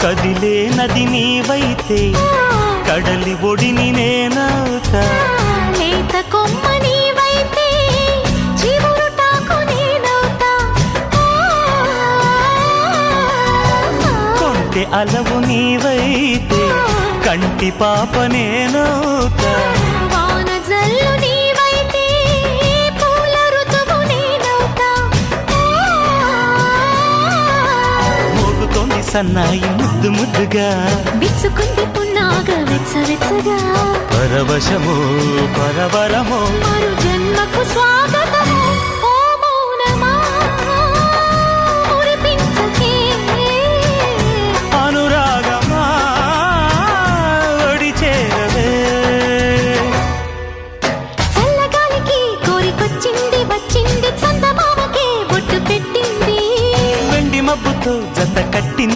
కదిలే నది నీవైతే కడలి ఒడిని నేనవుతా. లేత కొమ్మ నీవైతే చివురుటాకు నేనవుతా. కొంటె అలవు నీవైతే కంటి పాప నేనవుతా. వాన జల్లు నీవైతే పూల ఋతువు నేనవుతా. మోగుతోంది సన్నాయి ముద్దు ముద్దుగా, విచ్చుకుంది పున్నాగ వెచ్చవెచ్చగా. పరవశమో పరవరమో మరు జన్మకు స్వాగతము.